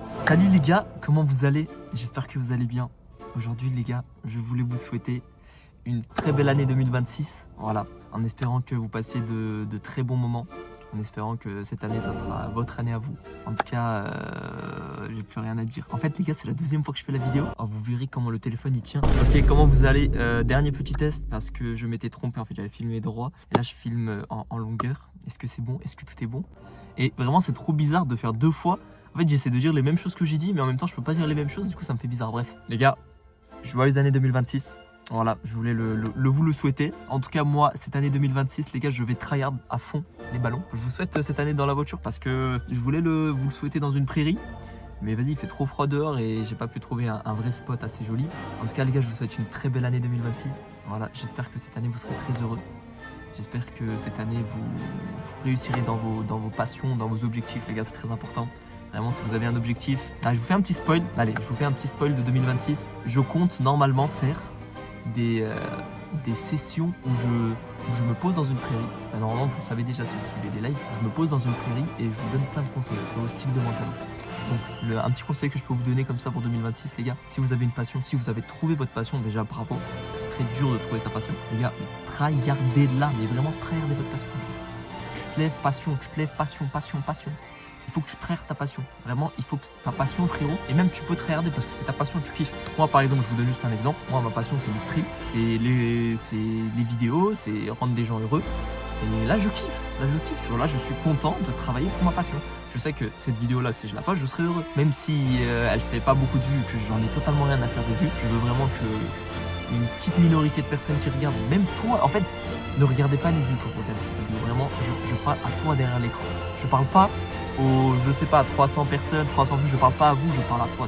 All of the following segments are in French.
Salut les gars, comment vous allez? J'espère que vous allez bien. Aujourd'hui les gars, je voulais vous souhaiter une très belle année 2026. Voilà, en espérant que vous passiez de très bons moments. En espérant que cette année, ça sera votre année à vous. En tout cas, j'ai plus rien à dire. En fait les gars, c'est la deuxième fois que je fais la vidéo. Alors, vous verrez comment le téléphone il tient. Ok, comment vous allez? Dernier petit test, parce que je m'étais trompé. En fait, j'avais filmé droit. Et là, je filme en longueur. Est-ce que c'est bon? Est-ce que tout est bon? Et vraiment, c'est trop bizarre de faire deux fois. En fait, j'essaie de dire les mêmes choses que j'ai dit, mais en même temps, je peux pas dire les mêmes choses. Du coup, ça me fait bizarre. Bref, les gars, joyeuse année 2026. Voilà, je voulais vous le souhaiter. En tout cas, moi, cette année 2026, les gars, je vais tryhard à fond les ballons. Je vous souhaite cette année dans la voiture parce que je voulais vous le souhaiter dans une prairie. Mais vas-y, il fait trop froid dehors et j'ai pas pu trouver un vrai spot assez joli. En tout cas, les gars, je vous souhaite une très belle année 2026. Voilà, j'espère que cette année, vous serez très heureux. J'espère que cette année, vous réussirez dans vos passions, dans vos objectifs, les gars, c'est très important. Vraiment, si vous avez un objectif... Ah, je vous fais un petit spoil. Allez, je vous fais un petit spoil de 2026. Je compte normalement faire des sessions où je me pose dans une prairie. Normalement, vous le savez déjà si vous suivez les lives. Je me pose dans une prairie et je vous donne plein de conseils au style de mental. Donc, un petit conseil que je peux vous donner comme ça pour 2026, les gars. Si vous avez une passion, si vous avez trouvé votre passion, déjà bravo. C'est très dur de trouver sa passion. Les gars, tryhardez-la, mais vraiment tryhardez votre passion. Tu te lèves, passion, tu te lèves, passion, passion, passion. Il faut que tu tryhardes ta passion. Vraiment, il faut que ta passion, frérot. Et même, tu peux tryharder parce que c'est ta passion, tu kiffes. Moi, par exemple, je vous donne juste un exemple. Moi, ma passion, c'est le stream, c'est les vidéos, c'est rendre des gens heureux. Et là, je kiffe. Là, je kiffe. Genre, là, je suis content de travailler pour ma passion. Je sais que cette vidéo-là, si je la poste, je serai heureux. Même si elle fait pas beaucoup de vues, que j'en ai totalement rien à faire de vues, je veux vraiment que une petite minorité de personnes qui regardent, même toi, en fait, ne regardez pas les vues pour regarder cette vidéo. Vraiment, je parle à toi derrière l'écran. Je parle pas aux, je sais pas, 300 personnes, 300 vues, je parle pas à vous, je parle à toi.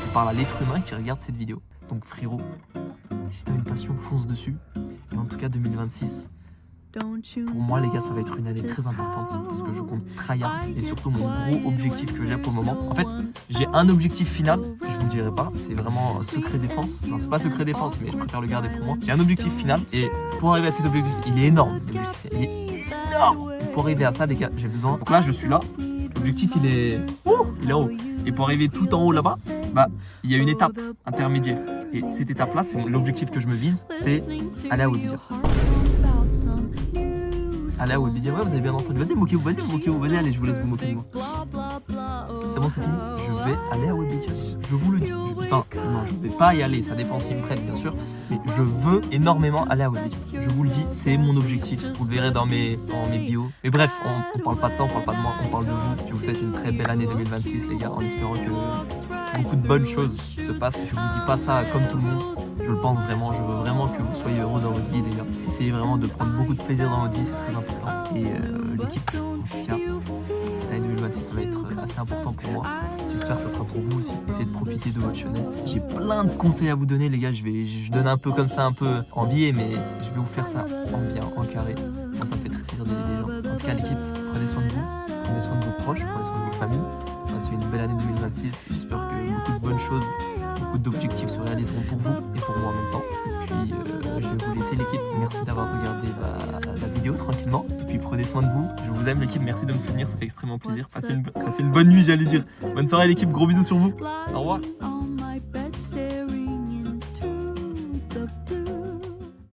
Je parle à l'être humain qui regarde cette vidéo. Donc frérot, si t'as une passion, fonce dessus. Et en tout cas 2026, pour moi les gars, ça va être une année très importante parce que je compte tryhard et surtout mon gros objectif que j'ai pour le moment. En fait, j'ai un objectif final, je vous le dirai pas, c'est vraiment secret défense. Non, c'est pas secret défense, mais je préfère le garder pour moi. J'ai un objectif final et pour arriver à cet objectif, il est énorme. Il est énorme. Et pour arriver à ça les gars, j'ai besoin. Donc là, je suis là. L'objectif il est en haut. Et pour arriver tout en haut là-bas, bah il y a une étape intermédiaire. Et cette étape-là, c'est l'objectif que je me vise, c'est aller à Webedia. Allez à Webedia, ouais, vous avez bien entendu. Vas-y, moquez-vous, vas-y, allez, je vous laisse vous moquer de moi. C'est bon, c'est fini. Je vais aller à Webedia. Je vous le dis. Putain, non, je vais pas y aller, ça dépend s'ils me prennent, bien sûr. Mais je veux énormément aller à Webedia. Je vous le dis, c'est mon objectif. Vous le verrez dans mes bios. Mais bref, on parle pas de ça, on parle pas de moi, on parle de vous. Je vous souhaite une très belle année 2026, les gars, en espérant que beaucoup de bonnes choses se passent. Je vous dis pas ça comme tout le monde. Je le pense vraiment, je veux vraiment que vous soyez heureux dans votre vie, les gars. Essayez vraiment de prendre beaucoup de plaisir dans votre vie, c'est très important. Et l'équipe, en tout cas, cette année 2026, ça va être assez important pour moi. J'espère que ça sera pour vous aussi. Essayez de profiter de votre jeunesse. J'ai plein de conseils à vous donner, les gars. Je donne un peu comme ça, un peu en biais, mais je vais vous faire ça en bien, en carré. Moi, ça me fait très plaisir d'aider les gens. En tout cas, l'équipe, prenez soin de vous, prenez soin de vos proches, prenez soin de vos familles. Passez une belle année 2026. J'espère que beaucoup de bonnes choses, beaucoup d'objectifs se réaliseront pour vous et pour moi en même temps. Et puis, je vais vous laisser l'équipe. Merci d'avoir regardé la vidéo tranquillement. Et puis, prenez soin de vous. Je vous aime l'équipe. Merci de me soutenir. Ça fait extrêmement plaisir. Passez une bonne nuit, j'allais dire. Bonne soirée l'équipe. Gros bisous sur vous. Au revoir.